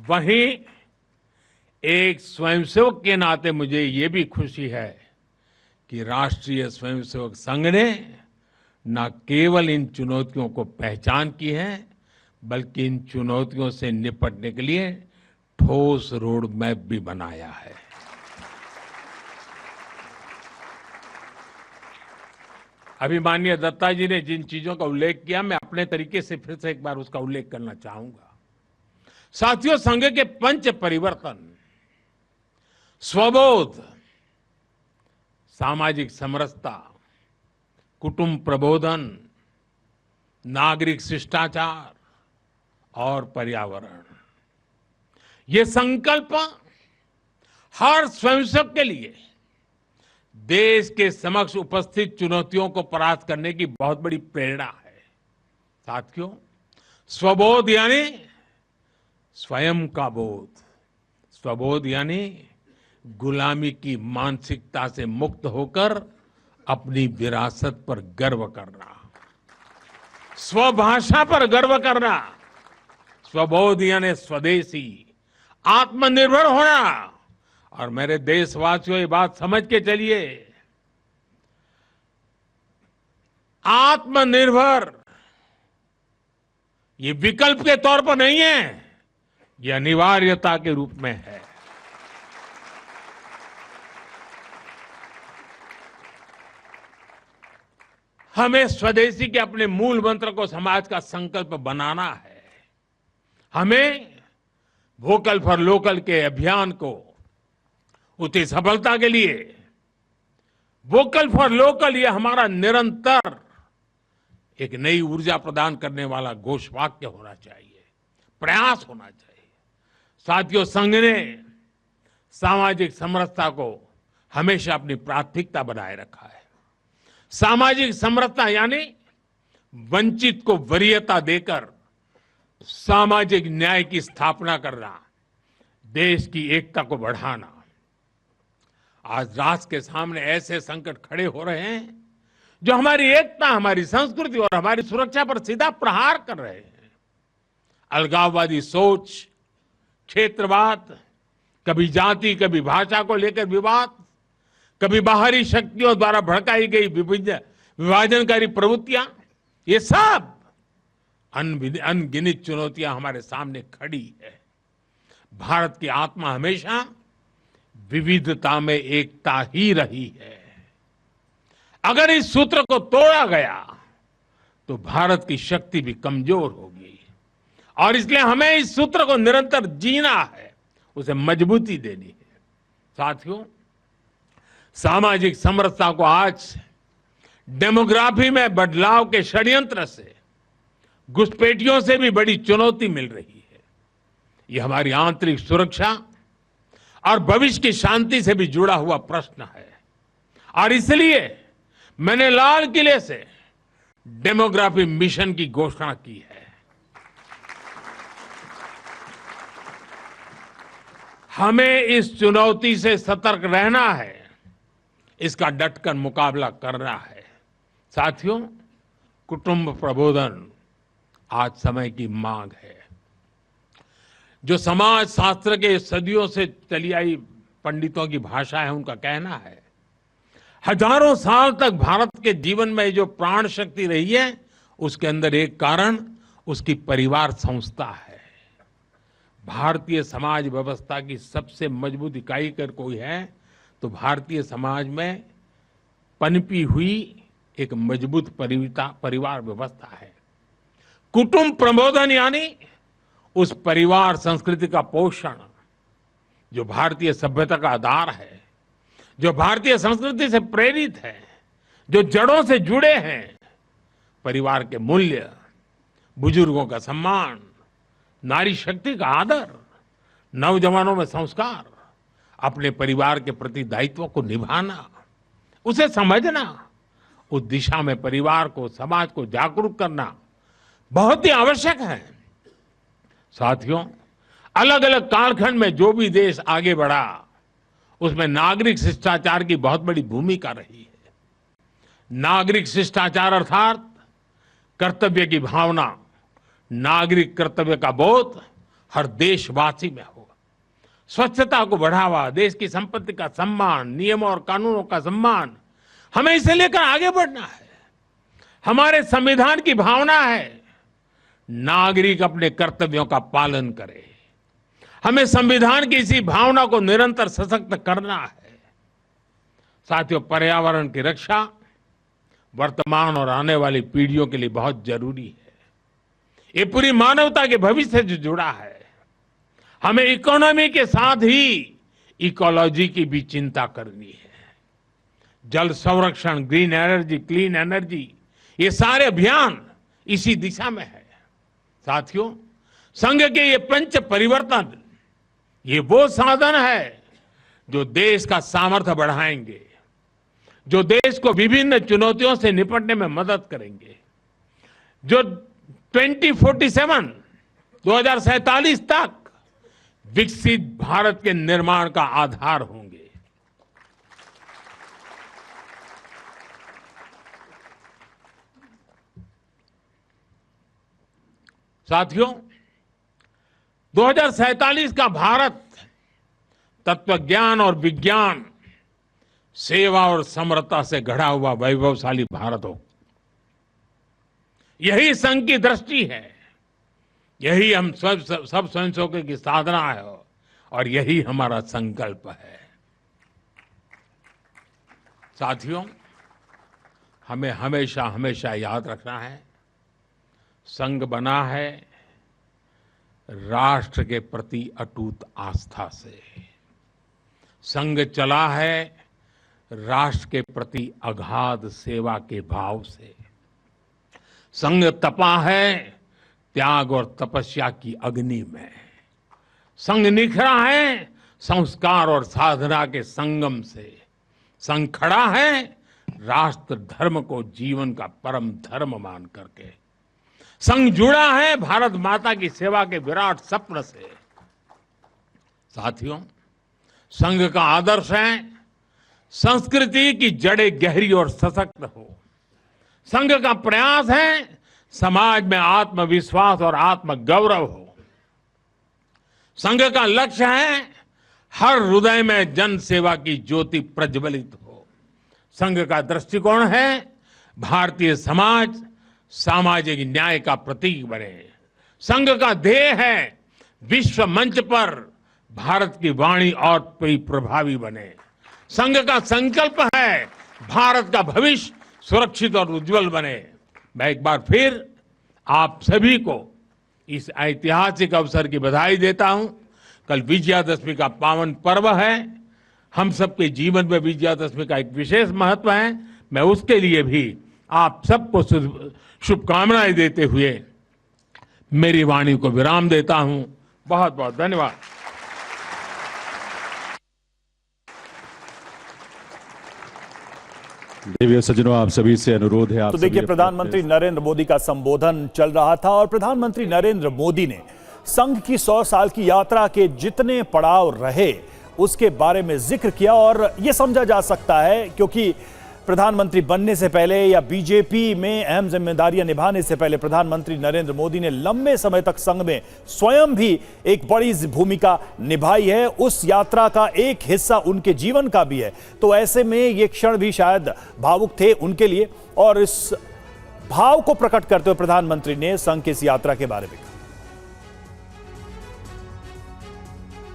वहीं एक स्वयंसेवक के नाते मुझे ये भी खुशी है कि राष्ट्रीय स्वयंसेवक संघ ने न केवल इन चुनौतियों को पहचान की है, बल्कि इन चुनौतियों से निपटने के लिए ठोस रोड मैप भी बनाया है। अभी माननीय दत्ता जी ने जिन चीजों का उल्लेख किया, मैं अपने तरीके से फिर से एक बार उसका उल्लेख करना चाहूंगा। साथियों, संघ के पंच परिवर्तन, स्वबोध, सामाजिक समरसता, कुटुंब प्रबोधन, नागरिक शिष्टाचार और पर्यावरण, ये संकल्प हर स्वयंसेवक के लिए देश के समक्ष उपस्थित चुनौतियों को परास्त करने की बहुत बड़ी प्रेरणा है। साथियों, स्वबोध यानी स्वयं का बोध, स्वबोध यानी गुलामी की मानसिकता से मुक्त होकर अपनी विरासत पर गर्व करना, स्वभाषा पर गर्व करना। स्वबोध यानी स्वदेशी, आत्मनिर्भर होना। और मेरे देशवासियों, ये बात समझ के चलिए, आत्मनिर्भर ये विकल्प के तौर पर नहीं है, ये अनिवार्यता के रूप में है। हमें स्वदेशी के अपने मूल मंत्र को समाज का संकल्प बनाना है। हमें वोकल फॉर लोकल के अभियान को उसकी सफलता के लिए वोकल फॉर लोकल ये हमारा निरंतर एक नई ऊर्जा प्रदान करने वाला घोषवाक्य होना चाहिए, प्रयास होना चाहिए। साथियों, संघ ने सामाजिक समरसता को हमेशा अपनी प्राथमिकता बनाए रखा है। सामाजिक समरसता यानी वंचित को वरीयता देकर सामाजिक न्याय की स्थापना करना, देश की एकता को बढ़ाना। आज राष्ट्र के सामने ऐसे संकट खड़े हो रहे हैं जो हमारी एकता, हमारी संस्कृति और हमारी सुरक्षा पर सीधा प्रहार कर रहे हैं। अलगाववादी सोच, क्षेत्रवाद, कभी जाति, कभी भाषा को लेकर विवाद, कभी बाहरी शक्तियों द्वारा भड़काई गई विभाजनकारी प्रवृत्तियां, ये सब अनगिनत चुनौतियां हमारे सामने खड़ी है। भारत की आत्मा हमेशा विविधता में एकता ही रही है। अगर इस सूत्र को तोड़ा गया तो भारत की शक्ति भी कमजोर होगी, और इसलिए हमें इस सूत्र को निरंतर जीना है, उसे मजबूती देनी है। साथियों, सामाजिक समरसता को आज डेमोग्राफी में बदलाव के षड्यंत्र से, घुसपैठियों से भी बड़ी चुनौती मिल रही है। ये हमारी आंतरिक सुरक्षा और भविष्य की शांति से भी जुड़ा हुआ प्रश्न है, और इसलिए मैंने लाल किले से डेमोग्राफी मिशन की घोषणा की है। हमें इस चुनौती से सतर्क रहना है, इसका डटकर मुकाबला करना है। साथियों, कुटुंब प्रबोधन आज समय की मांग है। जो समाज शास्त्र के सदियों से चली आई पंडितों की भाषा है, उनका कहना है, हजारों साल तक भारत के जीवन में जो प्राण शक्ति रही है, उसके अंदर एक कारण उसकी परिवार संस्था है। भारतीय समाज व्यवस्था की सबसे मजबूत इकाई अगर कोई है तो भारतीय समाज में पनपी हुई एक मजबूत परिवार व्यवस्था है। कुटुंब प्रबोधन यानी उस परिवार संस्कृति का पोषण जो भारतीय सभ्यता का आधार है, जो भारतीय संस्कृति से प्रेरित है, जो जड़ों से जुड़े हैं। परिवार के मूल्य, बुजुर्गों का सम्मान, नारी शक्ति का आदर, नौजवानों में संस्कार, अपने परिवार के प्रति दायित्व को निभाना, उसे समझना, उस दिशा में परिवार को, समाज को जागरूक करना बहुत ही आवश्यक है। साथियों, अलग अलग कालखंड में जो भी देश आगे बढ़ा, उसमें नागरिक शिष्टाचार की बहुत बड़ी भूमिका रही है। नागरिक शिष्टाचार अर्थात कर्तव्य की भावना, नागरिक कर्तव्य का बोध हर देशवासी में हो। स्वच्छता को बढ़ावा, देश की संपत्ति का सम्मान, नियमों और कानूनों का सम्मान, हमें इसे लेकर आगे बढ़ना है। हमारे संविधान की भावना है नागरिक अपने कर्तव्यों का पालन करे। हमें संविधान की इसी भावना को निरंतर सशक्त करना है। साथियों, पर्यावरण की रक्षा वर्तमान और आने वाली पीढ़ियों के लिए बहुत जरूरी है। ये पूरी मानवता के भविष्य से जुड़ा है। हमें इकोनॉमी के साथ ही इकोलॉजी की भी चिंता करनी है। जल संरक्षण, ग्रीन एनर्जी, क्लीन एनर्जी, ये सारे अभियान इसी दिशा में है। साथियों, संघ के ये पंच परिवर्तन, ये वो साधन है जो देश का सामर्थ्य बढ़ाएंगे, जो देश को विभिन्न चुनौतियों से निपटने में मदद करेंगे, जो 2047 तक विकसित भारत के निर्माण का आधार होंगे। साथियों, 2047 का भारत तत्वज्ञान और विज्ञान, सेवा और समरसता से गढ़ा हुआ वैभवशाली भारत हो। यही संघ की दृष्टि है, यही हम सब स्वयंसेवकों की साधना है और यही हमारा संकल्प है। साथियों, हमें हमेशा हमेशा याद रखना है, संघ बना है राष्ट्र के प्रति अटूट आस्था से। संघ चला है राष्ट्र के प्रति अगाध सेवा के भाव से। संघ तपा है त्याग और तपस्या की अग्नि में। संघ निखरा है संस्कार और साधना के संगम से। संघ खड़ा है राष्ट्र धर्म को जीवन का परम धर्म मान करके। संघ जुड़ा है भारत माता की सेवा के विराट स्वप्न से। साथियों, संघ का आदर्श है संस्कृति की जड़ें गहरी और सशक्त हो। संघ का प्रयास है समाज में आत्मविश्वास और आत्मगौरव हो। संघ का लक्ष्य है हर हृदय में जन सेवा की ज्योति प्रज्वलित हो। संघ का दृष्टिकोण है भारतीय समाज सामाजिक न्याय का प्रतीक बने। संघ का ध्येय है विश्व मंच पर भारत की वाणी और प्रभावी बने। संघ का संकल्प है भारत का भविष्य सुरक्षित और उज्जवल बने। मैं एक बार फिर आप सभी को इस ऐतिहासिक अवसर की बधाई देता हूं। कल विजयादशमी का पावन पर्व है। हम सबके जीवन में विजयादशमी का एक विशेष महत्व है। मैं उसके लिए भी आप सबको शुभकामनाएं देते हुए मेरी वाणी को विराम देता हूं। बहुत बहुत धन्यवाद। देवी सज्जनों, आप सभी से अनुरोध है। आप तो देखिए, प्रधानमंत्री नरेंद्र मोदी का संबोधन चल रहा था और प्रधानमंत्री नरेंद्र मोदी ने संघ की 100 साल की यात्रा के जितने पड़ाव रहे उसके बारे में जिक्र किया। और यह समझा जा सकता है क्योंकि प्रधानमंत्री बनने से पहले या बीजेपी में अहम जिम्मेदारियां निभाने से पहले प्रधानमंत्री नरेंद्र मोदी ने लंबे समय तक संघ में स्वयं भी एक बड़ी भूमिका निभाई है। उस यात्रा का एक हिस्सा उनके जीवन का भी है। तो ऐसे में ये क्षण भी शायद भावुक थे उनके लिए और इस भाव को प्रकट करते हुए प्रधानमंत्री ने संघ की इस यात्रा के बारे में